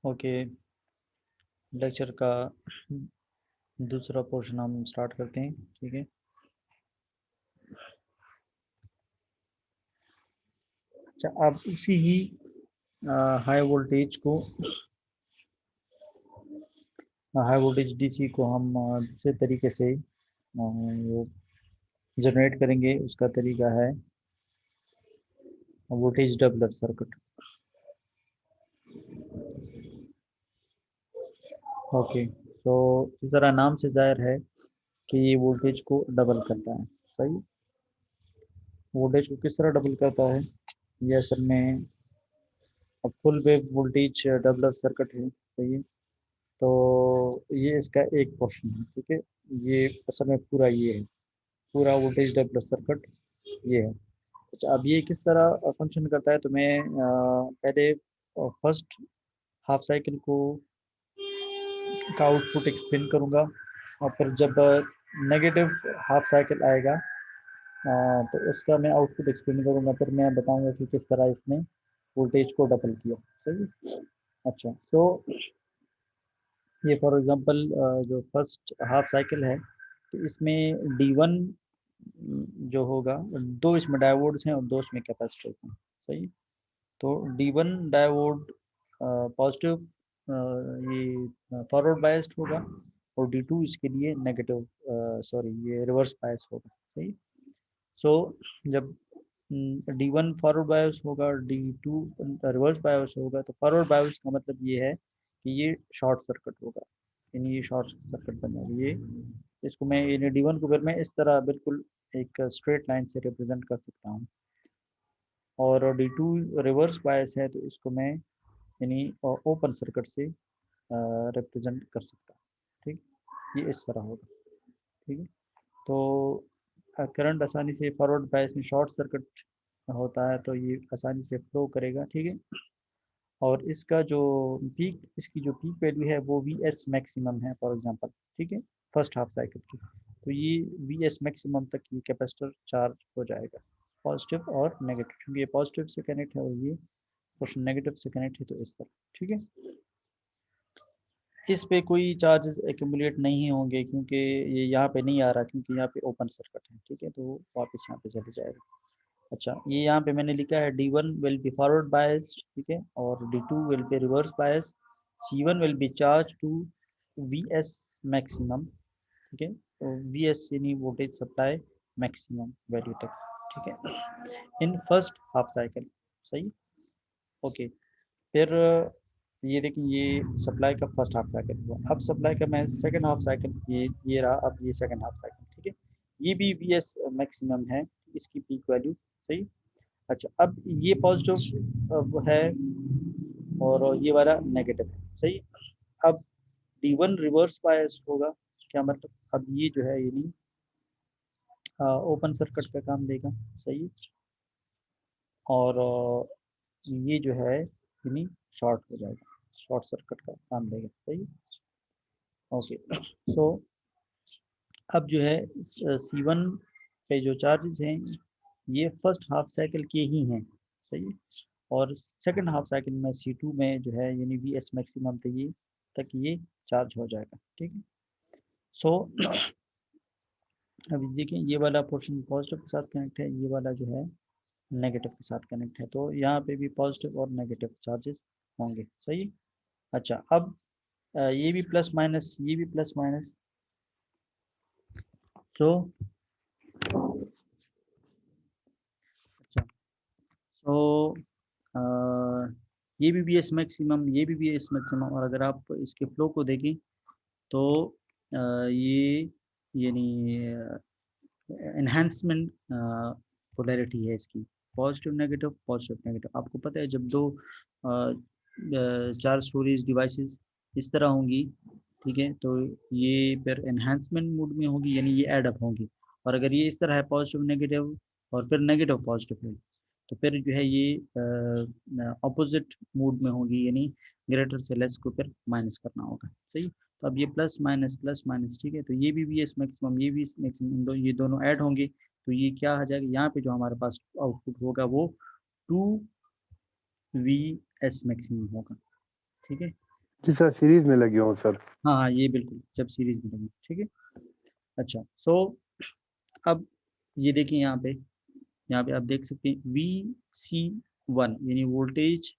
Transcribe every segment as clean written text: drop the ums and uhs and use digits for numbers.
Okay, lecture का दूसरा portion हम स्टार्ट करते हैं। ठीक है, अच्छा, अब इसी ही हाई वोल्टेज को, हाई वोल्टेज डीसी को हम दूसरे तरीके से वो जनरेट करेंगे। उसका तरीका है वोल्टेज डबलर सर्किट। ओके, तो इस तरह नाम से जाहिर है कि ये वोल्टेज को डबल करता है। सही, वोल्टेज को किस तरह डबल करता है? ये असल में अब full wave voltage doubler circuit है। सही है, तो ये इसका एक पोर्शन है। ठीक है, ये असल में पूरा ये है, पूरा वोल्टेज डबलर सर्किट ये है। अच्छा, अब ये किस तरह फंक्शन करता है, तो मैं पहले फर्स्ट हाफ साइकिल को का आउटपुट एक्सप्लेन करूँगा, और फिर जब नेगेटिव हाफ साइकिल आएगा तो उसका मैं आउटपुट एक्सप्लेन करूँगा। फिर मैं बताऊँगा कि किस तरह इसने वोल्टेज को डबल किया। सही है? अच्छा, तो ये फॉर एग्जांपल जो फर्स्ट हाफ साइकिल है, तो इसमें डी1 जो होगा, दो इसमें डायोड्स हैं और दो इसमें कैपेसिटर्स हैं। सही, तो डी1 डायोड पॉजिटिव, ये फॉरवर्ड बायस्ड होगा, और डी2 इसके लिए नेगेटिव, सॉरी ये रिवर्स बायस होगा। सही, सो जब डी1 फॉरवर्ड बायस होगा, डी2 रिवर्स बायस होगा, तो फॉरवर्ड बायस का मतलब ये है कि ये शॉर्ट सर्किट होगा, यानी ये शॉर्ट सर्किट बन जाएगा। ये इसको मैं, यानी डी1 को फिर मैं इस तरह बिल्कुल एक स्ट्रेट लाइन से रिप्रेजेंट कर सकता हूँ, और डी2 रिवर्स बायस है तो इसको मैं यानी ओपन सर्किट से रिप्रेजेंट कर सकता हूँ। ठीक, ये इस तरह होगा। ठीक है, तो करंट आसानी से फॉरवर्ड बायस में शॉर्ट सर्किट होता है, तो ये आसानी से फ्लो करेगा। ठीक है, और इसका जो पीक, इसकी जो पीक वैल्यू है वो वी एस मैक्सिमम है फॉर एग्जांपल। ठीक है, फर्स्ट हाफ साइकिल की, तो ये वी एस मैक्सिमम तक ये कैपेसिटर चार्ज हो जाएगा, पॉजिटिव और नेगेटिव, क्योंकि ये पॉजिटिव से कनेक्ट है और ये पोर्शन नेगेटिव से कनेक्ट है, तो इस तरह। ठीक है, इस पे कोई चार्जेस एक्यूमुलेट नहीं होंगे, क्योंकि ये यहाँ पे नहीं आ रहा, क्योंकि यहाँ पे ओपन सर्किट है। ठीक है, तो वापस यहाँ पे चले जाएगा। अच्छा, ये यहाँ पे मैंने लिखा है डी1 विल बी फॉरवर्ड बायस, ठीक है, और डी2 विल बी रिवर्स बायस, सी1 will be charge to V S maximum. ठीक है, तो वी एस यानी वोल्टेज सप्लाई मैक्सिमम वैल्यू तक। ठीक है, इन फर्स्ट हाफ साइकिल। सही, ओके, फिर ये देखिए, ये सप्लाई का फर्स्ट हाफ साइकिल हुआ। अब सप्लाई का मैं सेकंड हाफ साइकिल, ये रहा, अब ये सेकंड हाफ साइकिल। ठीक है, ये भी वी एस मैक्सिमम है, इसकी पीक वैल्यू। सही, अच्छा, अब ये पॉजिटिव है और ये वाला नेगेटिव है। सही, अब डी1 रिवर्स बायस होगा, क्या मतलब, अब ये जो है यानी ओपन सर्किट का काम देगा। सही, और ये जो है यानी शॉर्ट हो जाएगा, शॉर्ट सर्किट का काम देगा। सही, ओके, सो अब जो है सी1 पे जो चार्जेस हैं ये फर्स्ट हाफ साइकिल के ही हैं। सही है, और सेकंड हाफ साइकिल में सी2 में जो है यानी वी एस मैक्सिमम तक ये चार्ज हो जाएगा। ठीक है, सो अभी देखिए, ये वाला पोर्शन पॉजिटिव के साथ कनेक्ट है, ये वाला जो है नेगेटिव के साथ कनेक्ट है, तो यहाँ पे भी पॉजिटिव और नेगेटिव चार्जेस होंगे। सही, अच्छा, अब ये भी प्लस माइनस, ये भी प्लस माइनस, सो अच्छा, सो ये भी बी एस मैक्सिमम, ये भी बी एस मैक्सिमम, और अगर आप इसके फ्लो को देखें तो ये यानी एनहांसमेंट पोलैरिटी है इसकी, पॉजिटिव नेगेटिव, पॉजिटिव नेगेटिव। आपको पता है जब दो चार स्टोरेज डिवाइसेस इस तरह होंगी, ठीक है, तो ये फिर एनहांसमेंट मोड में होगी, यानी ये ऐड अप होंगी। और अगर ये इस तरह है पॉजिटिव नेगेटिव और फिर नेगेटिव पॉजिटिव है, तो फिर जो है ये अपोजिट मोड में होगी, यानी ग्रेटर से लेस को फिर माइनस करना होगा। सही, तो अब ये प्लस माइनस, ठीक है, तो ये भी एस मैक्सिमम, ये भी मैक्सिमम, ये दोनों ऐड होंगे, तो ये क्या आ जाएगा, यहाँ पे जो हमारे पास आउटपुट होगा वो टू वी एस मैक्सिमम होगा। ठीक है, जी सर, सीरीज में लगे हों सर। हाँ हाँ, ये बिल्कुल जब सीरीज में लगे, ठीक है। अच्छा, सो अब ये देखिए यहाँ पे आप देख सकते हैं VC1 यानी voltage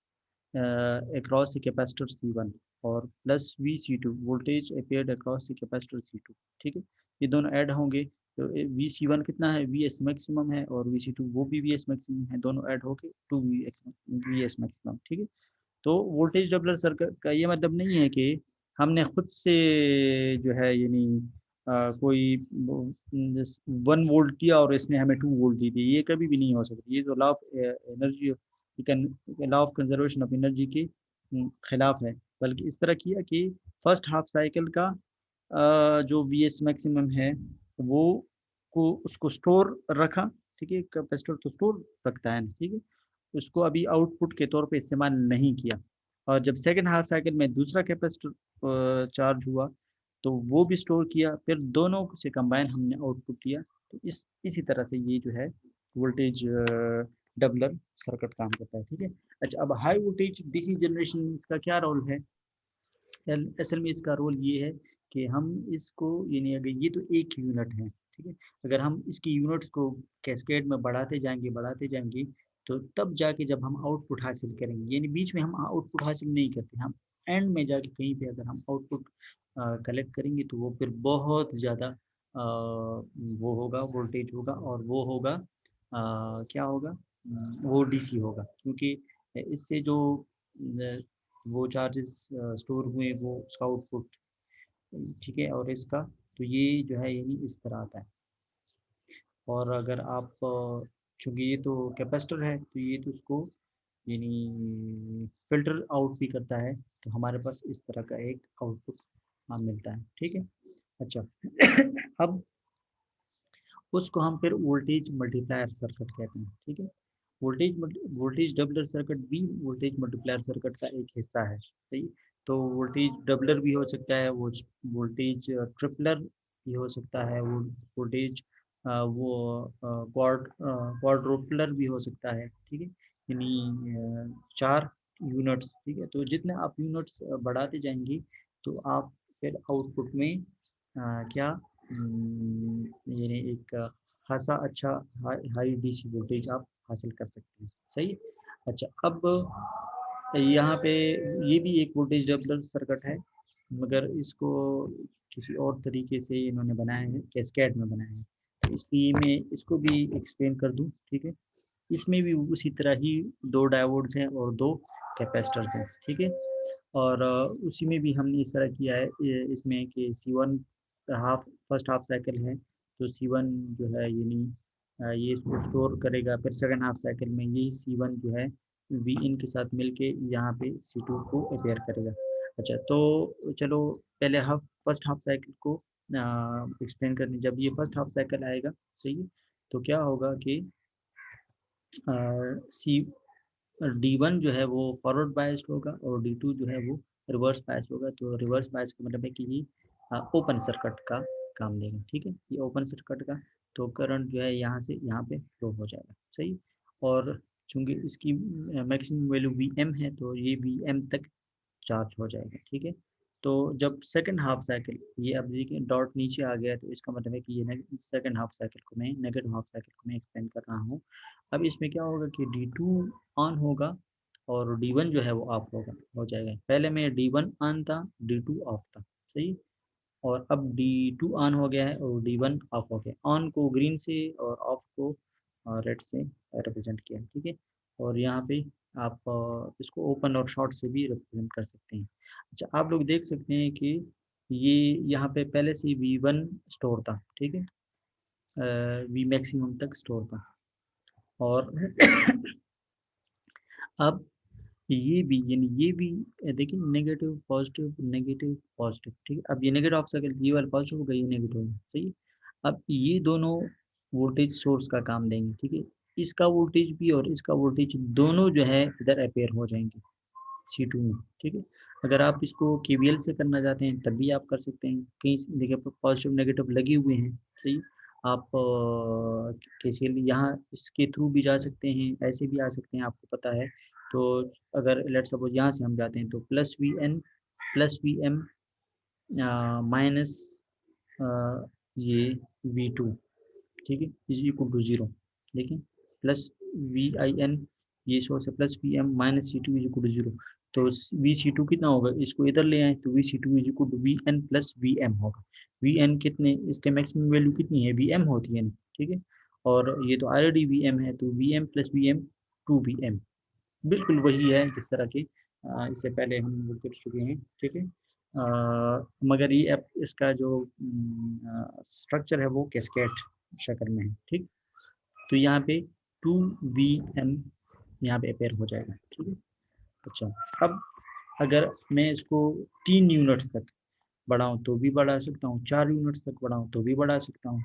across the capacitor C1 और plus VC2 voltage appeared across the capacitor C2, ठीक है। ये दोनों ऐड होंगे तो VC1 कितना है, VS मैक्सिमम है, और VC2 वो भी VS मैक्सिमम है, दोनों ऐड होके 2 VS मैक्सिमम, ठीक है। तो वोल्टेज डबलर सर्किट का ये मतलब नहीं है कि हमने खुद से जो है यानी कोई 1 वोल्ट दिया और इसने हमें 2 वोल्ट दी थी, ये कभी भी नहीं हो सकती। ये तो law of energy, law of conservation of energy के खिलाफ है। बल्कि इस तरह किया कि फर्स्ट हाफ साइकिल का जो VS मैक्सिमम है वो को उसको स्टोर रखा, ठीक है। कैपेसिटर तो स्टोर रखता है ना, ठीक है। उसको अभी आउटपुट के तौर पे इस्तेमाल नहीं किया। और जब सेकंड हाफ साइकिल में दूसरा कैपेसिटर चार्ज हुआ तो वो भी स्टोर किया, फिर दोनों से कंबाइन हमने आउटपुट किया। तो इसी तरह से ये जो है वोल्टेज डबलर सर्किट काम करता है, ठीक है। अच्छा, अब हाई वोल्टेज डीसी जनरेशन का क्या रोल है? असल में इसका रोल ये है कि हम इसको यानी अगर ये तो एक यूनिट है, ठीक है। अगर हम इसकी यूनिट्स को कैस्केड में बढ़ाते जाएंगे तो तब जाके जब हम आउटपुट हासिल करेंगे, यानी बीच में हम आउटपुट हासिल नहीं करते, हम एंड में जाके कहीं पे अगर हम आउटपुट कलेक्ट करेंगे तो वो फिर बहुत ज़्यादा वो होगा, वोल्टेज होगा, और वो होगा क्या होगा, वो डीसी होगा, क्योंकि इससे जो वो चार्जेस स्टोर हुए वो उसका आउटपुट, ठीक है। और इसका तो ये जो है यानी इस तरह आता है। और अगर आप चूँकि ये तो कैपेसिटर है तो ये तो उसको यानी फ़िल्टर आउट भी करता है, तो हमारे पास इस तरह का एक आउटपुट मिलता है, ठीक है। अच्छा अब उसको हम फिर वोल्टेज मल्टीप्लायर सर्किट कहते हैं, ठीक है। वोल्टेज डबलर सर्किट भी वोल्टेज मल्टीप्लायर सर्किट का एक हिस्सा है, सही। तो वोल्टेज डबलर भी हो सकता है, वो वोल्टेज ट्रिपलर भी हो सकता है, वो वोल्टेज वो क्वाड्रुपलर भी हो सकता है, ठीक है। यानी 4 यूनिट्स, ठीक है। तो जितने आप यूनिट्स बढ़ाते जाएंगे तो आप फिर आउटपुट में क्या यानी एक खासा अच्छा हाई डीसी वोल्टेज आप हासिल कर सकते हैं, सही है। अच्छा, अब यहाँ पे ये भी एक वोल्टेज डबलर सर्किट है, मगर इसको किसी और तरीके से इन्होंने बनाया है, कैस्केड में बनाया है। तो इसलिए मैं इसको भी एक्सप्लेन कर दूँ, ठीक है। इसमें भी उसी तरह ही 2 डायोड्स हैं और 2 कैपेसिटर्स हैं, ठीक है। और उसी में भी हमने इस तरह किया है इसमें कि C1 half first half cycle है तो C1 जो है यानी ये इसको स्टोर करेगा, फिर सेकंड हाफ साइकिल में ये C1 जो है Vin के साथ मिलके यहाँ पे C2 को अपेयर करेगा। अच्छा, तो चलो पहले हाफ फर्स्ट हाफ साइकिल को एक्सप्लेन करने, जब ये फर्स्ट हाफ साइकिल आएगा, सही है, तो क्या होगा कि सी D1 जो है वो फॉरवर्ड बायस्ड होगा और D2 जो है वो रिवर्स बायस्ड होगा। तो रिवर्स बायस का मतलब है कि ये ओपन सर्किट का काम देगा, ठीक है। ये ओपन सर्किट का, तो करंट जो है यहाँ से यहाँ पे फ्लो हो जाएगा, सही। और चूंकि इसकी मैक्सिमम वैल्यू Vm है तो ये Vm तक चार्ज हो जाएगा, ठीक है। तो जब सेकंड हाफ साइकिल, ये अब देखिए डॉट नीचे आ गया तो इसका मतलब है कि ये सेकंड हाफ साइकिल को मैं नेगेटिव हाफ साइकिल को मैं एक्सपेंड कर रहा हूँ। अब इसमें क्या होगा कि D2 ऑन होगा और D1 जो है वो ऑफ होगा, हो जाएगा। पहले में D1 ऑन था, D2 ऑफ था, सही। और अब D2 ऑन हो गया है और D1 ऑफ हो गया। ऑन को ग्रीन से और ऑफ को रेड से रिप्रेजेंट किया, ठीक है। और यहाँ पे आप इसको ओपन और शॉर्ट से भी रिप्रेजेंट कर सकते हैं। अच्छा, आप लोग देख सकते हैं कि ये यहाँ पे पहले से V1 स्टोर था, ठीक है। V मैक्सिमम तक स्टोर था। और अब ये भी यानी ये भी देखिए नेगेटिव पॉजिटिव, ठीक है। अब ये नेगेटिव ऑफ सर्कल, ये वाला पॉजिटिव होगा, ये नेगेटिव होगा, सही है। अब ये दोनों वोल्टेज सोर्स का काम देंगे, ठीक है। इसका वोल्टेज भी और इसका वोल्टेज दोनों जो है इधर अपेयर हो जाएंगे C2 में, ठीक है। अगर आप इसको KVL से करना चाहते हैं तब भी आप कर सकते हैं, कहीं देखिए पॉजिटिव नेगेटिव लगे हुए हैं, सही। आप KCL यहाँ इसके थ्रू भी जा सकते हैं, ऐसे भी आ सकते हैं, आपको पता है। तो अगर लेट सपोज यहाँ से हम जाते हैं तो plus VN plus V M minus ये V2, ठीक है, इज इक्वल टू 0। देखिए प्लस VIN, ये सोर्स है, plus VM minus C2 is equal to 0। तो VC2 कितना होगा, इसको इधर ले आए तो VC2 is equal to VN plus VM होगा। VN कितने, इसके मैक्सिमम वैल्यू कितनी है, VM होती है ना, ठीक है। और ये तो ऑलरेडी VM है, तो VM प्लस VM 2VM, बिल्कुल वही है जिस तरह के इससे पहले हम लोग कर चुके हैं, ठीक है। मगर ये अब इसका जो स्ट्रक्चर है वो कैस्केड शक्ल में है, ठीक। तो यहाँ पे 2VM यहाँ पे अपेयर हो जाएगा, ठीक है। अच्छा, अब अगर मैं इसको 3 यूनिट्स तक बढ़ाऊँ तो भी बढ़ा सकता हूँ, 4 यूनिट्स तक बढ़ाऊँ तो भी बढ़ा सकता हूँ,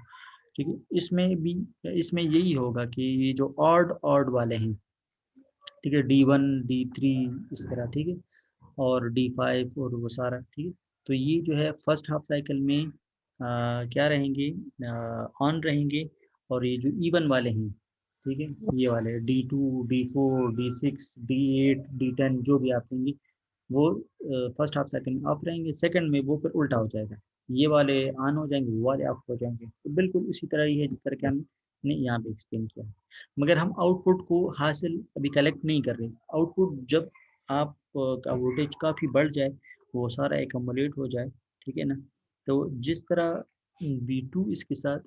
ठीक है। इसमें भी, इसमें यही होगा कि ये जो ऑड ऑड वाले हैं, ठीक है, D1 D3 इस तरह, ठीक है, और D5 और वो सारा, ठीक है। तो ये जो है फर्स्ट हाफ साइकिल में क्या रहेंगे, ऑन रहेंगे। और ये जो इवन वाले हैं, ठीक है, ये वाले D2 D4 D6 D8 D10 जो भी आप लेंगे, वो फर्स्ट हाफ साइकिल में ऑफ रहेंगे, सेकंड में वो फिर उल्टा हो जाएगा, ये वाले ऑन हो जाएंगे, वो वाले ऑफ हो जाएंगे। तो बिल्कुल इसी तरह ही है जिस तरह के हमने यहाँ पे एक्सप्लेन किया है। मगर हम आउटपुट को हासिल अभी कलेक्ट नहीं कर रहे। आउटपुट जब आप का वोल्टेज काफ़ी बढ़ जाए, वो सारा एकमुलेट हो जाए, ठीक है ना। तो जिस तरह V2 इसके साथ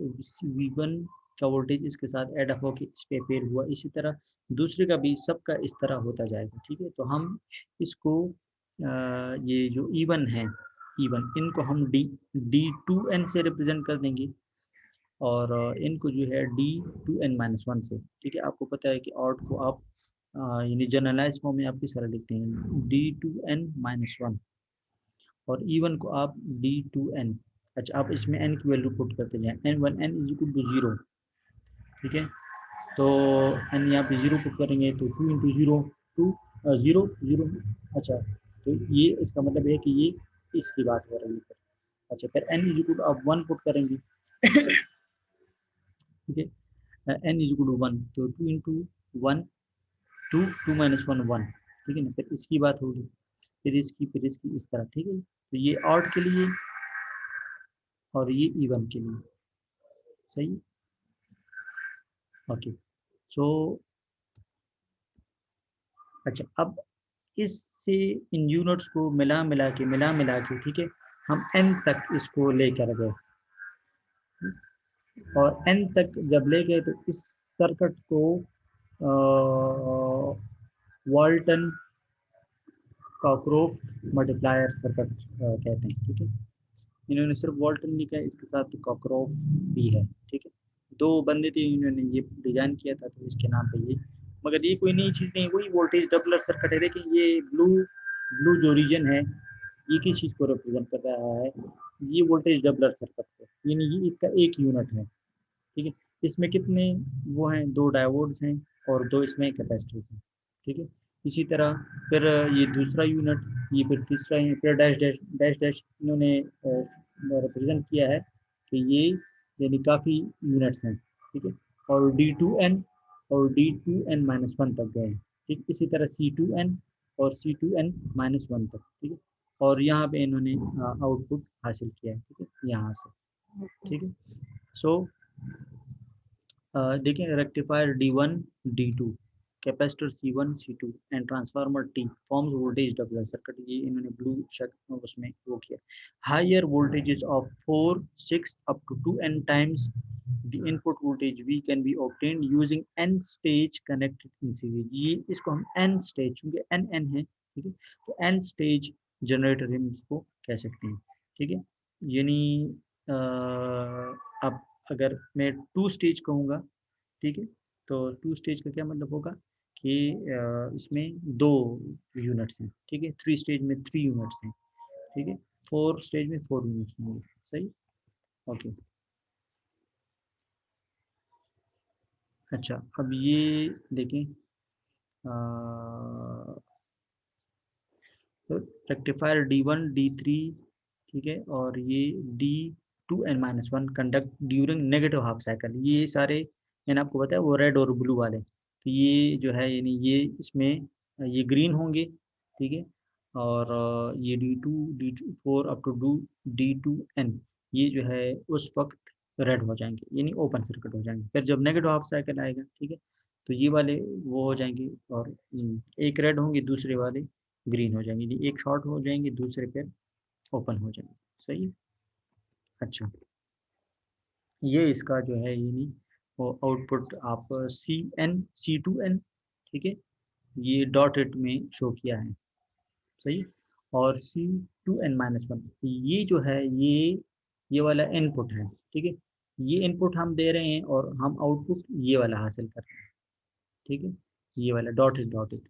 V1 का वोल्टेज इसके साथ एड अप होकर इस पे पेयर हुआ, इसी तरह दूसरे का भी सबका इस तरह होता जाएगा, ठीक है। तो हम इसको ये जो इवन है, इवन इनको हम D2N से रिप्रेजेंट कर देंगे, और इनको जो है D2N-1 से, ठीक है। आपको पता है कि ऑड को आप यानी जनरलाइज फॉर्म में आप किस तरह लिखते हैं, D2N-1, और इवन को आप D2N। अच्छा, आप इसमें n की वैल्यू पुट करते जाएं, N1N इज इक्वल टू 0, ठीक है। तो n यहाँ पे 0 पुट करेंगे तो 2 इंटू 0 2 0 0। अच्छा, तो ये इसका मतलब है कि ये इसकी बात हो रही है। अच्छा, फिर n इज इक्वल टू आप 1 पुट करेंगे, ठीक है। n इज इक्वल टू 1, तो 2 इंटू 1 2 2 माइनस 1 1, ठीक है ना। फिर इसकी बात होगी, फिर इसकी इस तरह, ठीक है। तो ये ऑड के लिए और ये इवन के लिए, सही। ओके, सो अच्छा, अब इससे इन यूनिट्स को मिला मिला के, ठीक है, हम n तक इसको लेकर गए, और n तक जब ले गए तो इस सर्किट को वॉल्टन कॉकरोफ मल्टीप्लायर सर्किट कहते हैं, ठीक है। इन्होंने सिर्फ वॉल्टन लिखा है, इसके साथ कॉकरोफ भी है, ठीक है। दो बंदे थे, इन्होंने ये डिजाइन किया था, तो इसके नाम पे ये। मगर ये कोई नई चीज़ नहीं, वही वोल्टेज डबलर सर्किट है। लेकिन ये ब्लू ब्लू जो रीजन है, ये किस चीज़ को रिप्रेजेंट कर रहा है, ये वोल्टेज डबलर सर्किट को, यानी ये इसका एक यूनिट है, ठीक है। इसमें कितने वो हैं, दो डायोड्स हैं और दो इसमें कैपेसिटर्स हैं, ठीक है। इसी तरह फिर ये दूसरा यूनिट, ये फिर तीसरा है, फिर डैश डैश डैश डैश इन्होंने रिप्रेजेंट किया है कि ये यानी काफ़ी यूनिट्स हैं, ठीक है। और D2N और D2N-1 तक गए हैं, ठीक। इसी तरह C2N और C2N-1 तक, ठीक है। और यहाँ पे इन्होंने आउटपुट हासिल किया है, ठीक है, यहाँ से, ठीक है। सो देखिए, rectifier D1 D2, capacitor C1 C2 and transformer T forms voltage doubler circuit, ये इन्होंने ब्लू शक उसमें वो किया। Higher voltages of 4 6 up to 2n times the input voltage V can be obtained using n stage connected in series. ये इसको हम n स्टेज, क्योंकि n है, ठीक है, तो n स्टेज जनरेटर हम इसको कह सकते हैं, ठीक है। यानी अब अगर मैं 2 स्टेज कहूँगा, ठीक है, तो 2 स्टेज का क्या मतलब होगा कि इसमें 2 यूनिट्स हैं, ठीक है। 3 स्टेज में 3 यूनिट्स हैं, ठीक है। 4 स्टेज में 4 यूनिट्स होंगे, सही। ओके, अच्छा, अब ये देखें, तो रेक्टिफायर D1 D3, ठीक है, और ये D2N-1 conduct during negative half cycle, ये सारे मैंने आपको बताया वो रेड और ब्लू वाले। तो ये जो है यानी ये इसमें ये ग्रीन होंगे, ठीक है, और ये D2 D4 up to D2N ये जो है उस वक्त रेड हो जाएंगे, यानी ओपन सर्किट हो जाएंगे। फिर जब नेगेटिव हाफ साइकिल आएगा, ठीक है, तो ये वाले वो हो जाएंगे और एक रेड होंगे, दूसरे वाले ग्रीन हो जाएंगे, ये एक शॉर्ट हो जाएंगे, दूसरे फिर ओपन हो जाएंगे। सही। अच्छा, ये इसका जो है यानी वो आउटपुट आप C2N, ठीक है, ये डॉटेड में शो किया है। सही। और C2N-1 ये जो है ये वाला इनपुट है, ठीक है, ये इनपुट हम दे रहे हैं और हम आउटपुट ये वाला हासिल कर रहे हैं, ठीक है, ये वाला डॉटेड डॉटेड।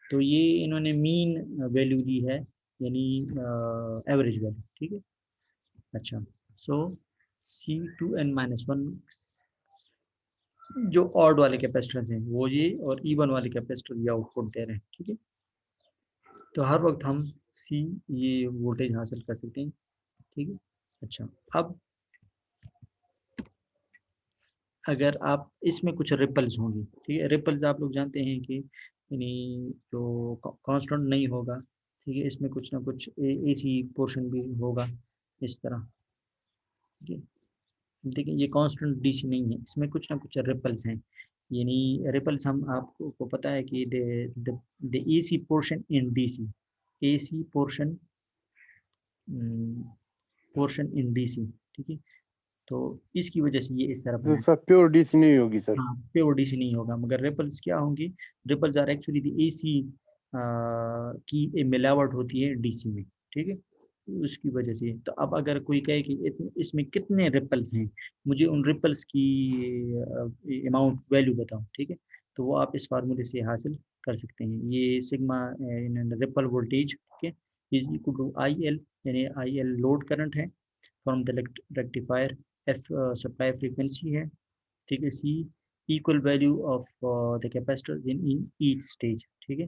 तो ये इन्होंने मीन वैल्यू दी है, यानी एवरेज वैल्यू, ठीक है। अच्छा, सो C2N-1 जो ऑड वाले कैपेसिटर हैं वो ये, और इवन वाले कैपेसिटर ये आउटपुट दे रहे हैं, ठीक है। तो हर वक्त हम सी ये वोल्टेज हासिल कर सकते हैं, ठीक है। अच्छा, अब अगर आप इसमें कुछ रिपल्स होंगी, ठीक है, रिपल्स आप लोग जानते हैं कि यानी जो कांस्टेंट नहीं होगा, ठीक है, इसमें कुछ ना कुछ एसी पोर्शन भी होगा इस तरह, ठीक है। देखिए ये कांस्टेंट डीसी नहीं है, इसमें कुछ ना कुछ रिपल्स हैं, यानी रिपल्स हम आपको को पता है कि the AC portion in DC, AC portion in DC, ठीक है, तो इसकी वजह से ये इस तरह तो बना है। सर प्योर डीसी नहीं होगी सर। हाँ, प्योर डीसी नहीं होगा, मगर रिपल्स क्या होंगी, ripples are actually the AC की एक मिलावट होती है डीसी में, ठीक है, तो उसकी वजह से। तो अब अगर कोई कहे कि इसमें कितने रिपल्स हैं, मुझे उन रिपल्स की अमाउंट वैल्यू बताओ, ठीक है, तो वो आप इस फार्मूले से हासिल कर सकते हैं। ये सिग्मा रिपल वोल्टेज, ठीक है, is equal to I L, यानी आई एल लोड करंट है, from the rectifier, F supply frequency है, ठीक है, C equal value of the capacitor in each stage, ठीक है,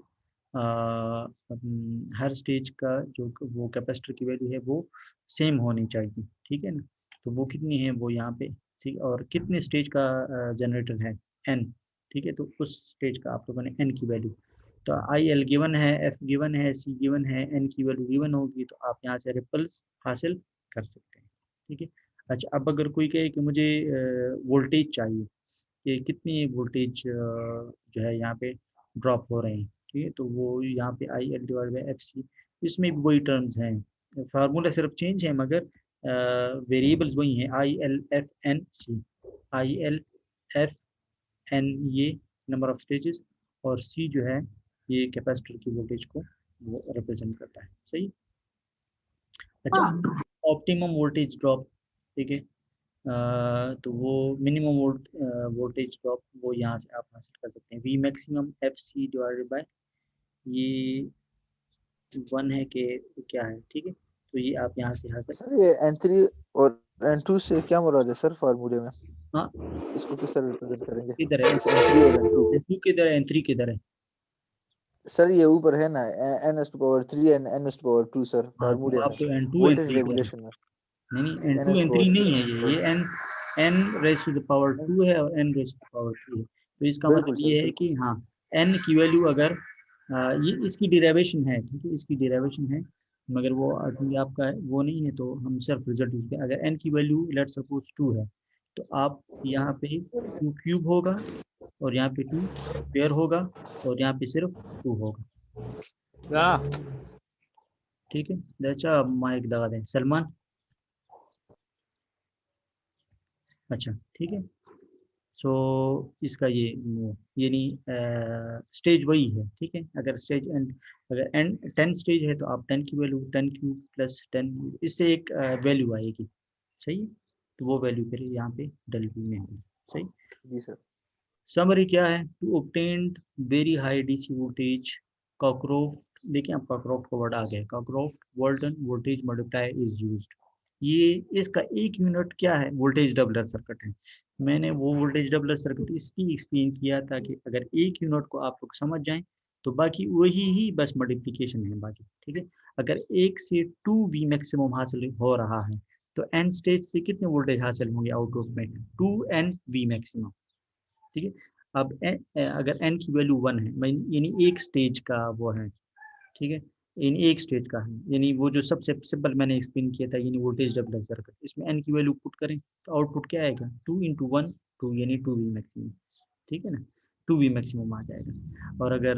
हर स्टेज का जो वो कैपेसिटर की वैल्यू है वो सेम होनी चाहिए, ठीक है ना। तो वो कितनी है वो यहाँ पे, ठीक, और कितने स्टेज का जनरेटर है, एन, ठीक है, तो उस स्टेज का आप लोगों ने एन की वैल्यू, तो आई एल गिवन है, एफ गिवन है, सी गिवन है, एन की वैल्यू गिवन होगी, तो आप यहाँ से रिपल्स हासिल कर सकते हैं, ठीक है। अच्छा, अब अगर कोई कहे कि मुझे वोल्टेज चाहिए कि कितनी वोल्टेज जो है यहाँ पे ड्रॉप हो रहे हैं, ठीक है, तो वो यहाँ पे I L divide by F C, इसमें भी वही टर्म्स हैं, फार्मूला सिर्फ चेंज है, मगर वेरिएबल्स वही हैं, I L F N C, I L F N ये नंबर ऑफ स्टेजेस, और सी जो है ये कैपेसिटर की वोल्टेज को वो रिप्रेजेंट करता है। सही। अच्छा, ऑप्टिमम वोल्टेज ड्रॉप, ठीक है, तो वो मिनिमम वोल्टेज ड्रॉप वो यहाँ से आप हासिल कर सकते हैं, V maximum F C divided by ये 1 है कि क्या है, ठीक है, तो ये आप यहाँ से हासिल। सर ये N3 और N2 से क्या मुराद है सर फार्मूले में? हाँ, इसको किस तरह रिप्रेजेंट करेंगे? किधर है इस N3 और N2 को? N2 किधर है, N3 किधर है? सर ये ऊपर है ना n⁻³ and n⁻², सर हाँ, तो फार्मूले में आप तो N2 वोल्टेज N3 कह रहे रेगुलेशन में हैं, नहीं N2 N3 n⁻²। नहीं है, ये n raise to the power 2 है और n raise to the power 3 है, तो इसका बिल्कुल मतलब सर, ये है बिल्कुल कि सर। हाँ, n की वैल्यू अगर ये इसकी डिराइवेशन है, ठीक है, इसकी डिराइवेशन है, मगर वो चूंकि आपका वो नहीं है तो हम सिर्फ रिजल्ट यूज करें। अगर n की वैल्यू लेट सपोज 2 है, तो आप यहाँ पे 2 क्यूब होगा, और यहाँ पे 2 स्क्वायर होगा, और यहाँ पे सिर्फ 2 होगा, ठीक है। अच्छा, माइक दगा दें सलमान। अच्छा, ठीक है, सो इसका ये यानी स्टेज वही है, ठीक है, अगर स्टेज एंड अगर एन 10 स्टेज है तो आप 10 की वैल्यू 10 क्यूब प्लस 10, इससे एक वैल्यू आएगी, सही है, तो वो वैल्यू फिर यहाँ पे डलवी में होगी। सही। जी सर। समरी क्या है, to obtain very high DC voltage, Cockcroft, देखिए आप कॉकरोफ्ट का वर्ड आ गया, Cockcroft Walton voltage multiply is used, ये इसका एक यूनिट क्या है, वोल्टेज डबलर सर्किट है। मैंने वो वोल्टेज डबलर सर्किट इसलिए एक्सप्लेन किया ताकि अगर एक यूनिट को आप लोग समझ जाएं तो बाकी वही ही बस मल्टीप्लिकेशन है बाकी, ठीक है। अगर एक से 2V मैक्सिमम हासिल हो रहा है तो एन स्टेज से कितने वोल्टेज हासिल होंगे आउटपुट में, 2NV मैक्सिमम, ठीक है। अब अगर n की वैल्यू 1 है, यानी एक स्टेज का वो है, ठीक है, इन एक स्टेज का है, यानी वो जो सबसे सिंपल मैंने एक्सप्लेन किया था, यानी वोल्टेज डबलर सर्किट, इसमें एन की वैल्यू पुट करें तो आउटपुट क्या आएगा, 2 × 1 2, यानी 2V मैक्सिमम, ठीक है ना, 2V मैक्सिमम आ जाएगा। और अगर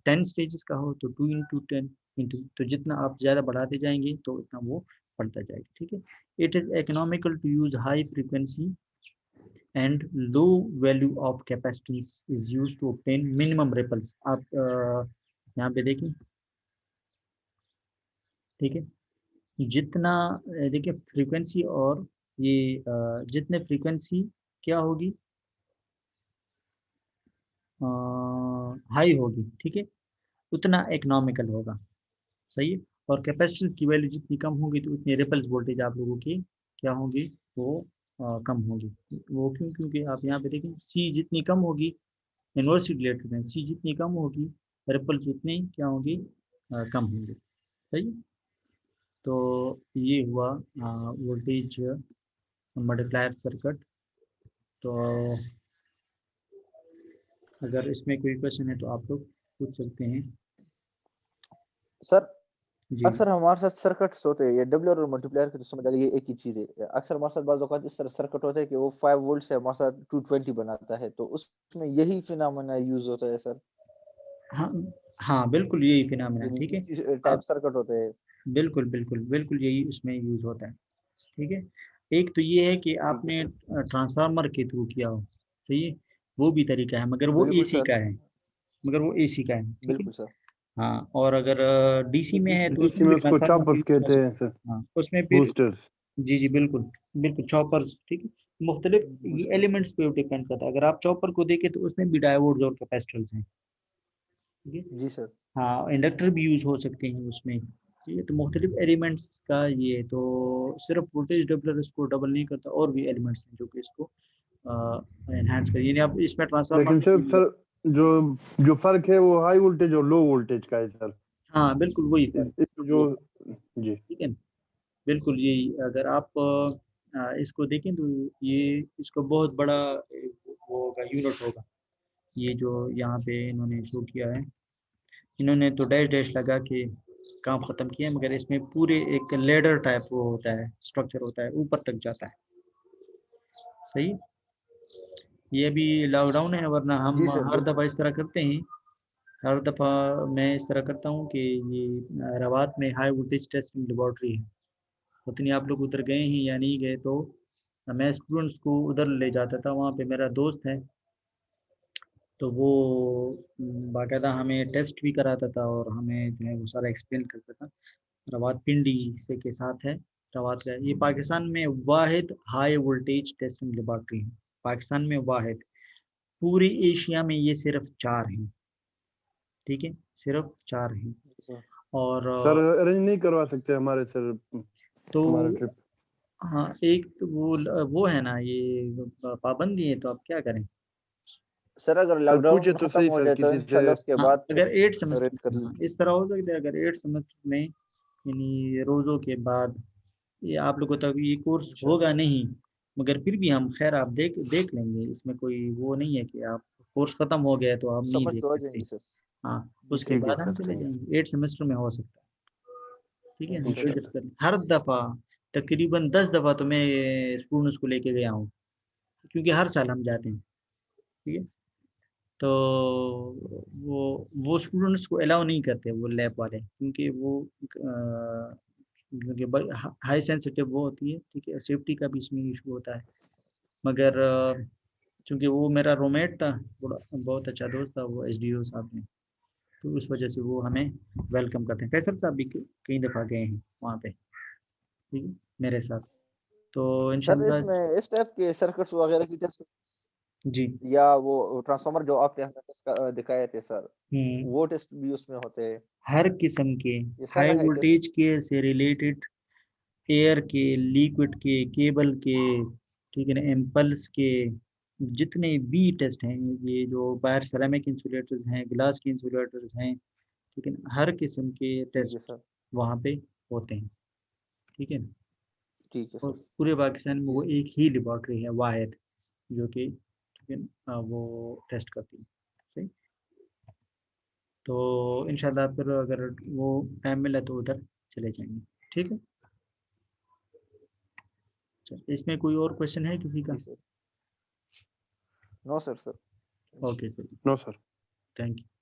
10 स्टेजेस का हो तो 2 × 10 इंटू, तो जितना आप ज़्यादा बढ़ाते जाएंगे तो उतना वो बढ़ता जाएगा, ठीक है। It is economical to use high frequency and low value of capacitance is used to obtain minimum ripples। आप यहाँ पे देखिए, ठीक है, जितना देखिए फ्रीक्वेंसी, और ये जितने फ्रीक्वेंसी क्या होगी, हाई होगी, ठीक है, उतना इकोनॉमिकल होगा, सही है। और कैपेसिटेंस की वैल्यू जितनी कम होगी तो उतनी रिपल्स वोल्टेज आप लोगों की क्या होगी, वो कम होगी। वो क्यों, क्योंकि आप यहाँ पे देखें, सी जितनी कम होगी, इन्वर्सली रिलेटेड है, सी जितनी कम होगी रिपल्स उतनी क्या होगी, कम होंगे, सही है? तो ये हुआ वोल्टेज मल्टीप्लायर सर्किट। तो अगर इसमें कोई क्वेश्चन है तो आप लोग पूछ सकते हैं। सर जी अक्सर हमारे साथ सर्किट्स होते हैं, ये डबलर और मल्टीप्लायर की तो समझ आ गई, ये एक ही चीज है। अक्सर हमारे साथ बाज़ औक़ात इस तरह सर्किट होता है कि वो 5 वोल्ट से हमारे साथ 220 बनाता है, तो उसमें यही फिनोमेना यूज होता है सर, हाँ, हाँ बिल्कुल यही फिनोमेना, यानी ठीक है। इसी टाइप अब सर्किट होते हैं। बिल्कुल बिल्कुल बिल्कुल यही उसमें यूज होता है, ठीक है। एक तो ये है कि ठीक है आपने सर। ट्रांसफार्मर के थ्रू किया हो, सही है, वो भी तरीका है, मगर वो बिल्कुल एसी सर। का है, मगर वो एसी का है, ठीक है। बिल्कुल सर। हाँ, और अगर डीसी ये में है डीसी तो डीसी उसमें में भी उसको ट्रांसफार्मर का चॉपर्स यूज हो कहते हैं सकता सर, है, हाँ उसमें फिर, बूस्टर्स। जी जी बिल्कुल, बिल्कुल चॉपर्स, ठीक है। मुख्तलिफ ये बूस्टर। एलिमेंट्स पे डिपेंड करता है, अगर आप चॉपर को देखें तो उसमें भी डायोड्स और कैपेसिटर्स हैं, ठीक है। जी सर। हाँ, इंडक्टर भी यूज हो सकते हैं उसमें, ठीक है। तो मुख्तलिफ एलिमेंट्स का ये तो, सिर्फ वोल्टेज डबलर इसको डबल नहीं करता, और भी एलिमेंट्स हैं जो कि इसको एनहांस करिए, यानी आप इसमें ट्रांसफार्मर लेकिन में सिर्फ भी, सर जो जो फर्क है वो हाई वोल्टेज और लो वोल्टेज का है सर। हाँ बिल्कुल वही फर्क इस है, जो, वो, जी ठीक है, बिल्कुल यही। अगर आप इसको देखें तो ये इसको बहुत बड़ा वो होगा, यूनिट होगा, ये जो यहाँ पे इन्होंने शो किया है, इन्होंने तो डैश डैश लगा के काम खत्म किया, मगर इसमें पूरे एक लेडर टाइप वो होता है, स्ट्रक्चर होता है, ऊपर तक जाता है, सही। ये अभी लॉकडाउन है, वरना जी हम सर। हर बिल्कुल। दफ़ा इस तरह करते हैं, हर दफ़ा मैं इस तरह करता हूँ कि ये रवात में हाई वोल्टेज टेस्टिंग लेबॉर्ट्री है, पता नहीं आप लोग उधर गए हैं या नहीं गए, तो मैं स्टूडेंट्स को उधर ले जाता था, वहाँ पे मेरा दोस्त है, तो वो बाकायदा हमें टेस्ट भी कराता था और हमें जो है वो सारा एक्सप्लेन करता था। रवात पिंडी से के साथ है, रवात का, ये पाकिस्तान में वाहिद हाई वोल्टेज टेस्टिंग लेबॉर्ट्री है, पाकिस्तान में वाहिद, पूरे एशिया में ये सिर्फ 4 हैं, ठीक है, सिर्फ 4 हैं। जी सर। और सर, अरेंज नहीं करवा सकते हमारे सर, तो हमारा ट्रिप? हाँ, एक तो वो है ना, ये पाबंदी है, तो आप क्या करें। सर अगर सर लॉकडाउन पूछे तो खत्म सही हो सर जाए तो किसी से। इंशाल्लाह उसके हाँ, बाद फिर अगर 8 सेमेस्टर अरेंज कर में, हाँ लीजिए। इस तरह हो सकता है, अगर 8 सेमेस्टर में, यानी रोज़ों के बाद, ये आप लोगों तक ये कोर्स इंशाल्लाह। होगा नहीं, मगर फिर भी हम खैर आप देख देख लेंगे, इसमें कोई वो नहीं है कि आप कोर्स ख़त्म हो गया तो आप नहीं समझ देख तो आ सकते। जाएंगे सर। हाँ, जी उसके सर। ठीक है बाद हम सर, चले ठीक है। जाएंगे, 8 सेमेस्टर में हो सकता है, ठीक है, हम कोई इंशाल्लाह। दिक्कत नहीं। हर दफ़ा तकरीबन 10 दफ़ा तो मैं स्टूडेंट्स को लेके गया हूँ, क्योंकि हर साल हम जाते हैं, ठीक है। तो वो स्टूडेंट्स को अलाउ नहीं करते वो लैब वाले, क्योंकि वो क्योंकि हाई सेंसिटिव वो होती है, ठीक है, सेफ्टी का भी इसमें इशू होता है। मगर चूंकि वो मेरा रूममेट था, बड़ा बहुत अच्छा दोस्त था वो, एसडीओ साहब ने, तो उस वजह से वो हमें वेलकम करते हैं। फैसल साहब भी कई दफ़ा गए हैं वहाँ पे, ठीक है, मेरे साथ, तो सर इंशाल्लाह। इसमें इस टाइप के सर्किट्स वगैरह की टेस्ट, जी। या वो ट्रांसफार्मर जो आपने हमें टेस्ट दिखाए थे सर, हम्म, वो टेस्ट भी उसमें होते हैं? हर किस्म के ये हाई सारा है क्या सर? वोल्टेज के से रिलेटेड, एयर के, लिक्विड के, केबल के, ठीक है ना, एम्पल्स के, जितने भी टेस्ट हैं, ये जो बाहर सेरामिक इंसुलेटर्स हैं, ग्लास के इंसुलेटर्स हैं, ठीक है ना, हर किस्म के ठीक है टेस्ट सर। वहाँ पे होते हैं, ठीक है ना। ठीक है और सर। पूरे पाकिस्तान में जी वो सर। एक ही लेबॉर्ट्री है वाहिद, जो कि, ठीक है ना, वो टेस्ट करती है, सही। तो इंशाल्लाह फिर अगर वो टाइम मिला तो उधर चले जाएंगे, ठीक है। चल, इसमें कोई और क्वेश्चन है किसी का? जी sir. No sir. Okay sir, no sir. Thank you.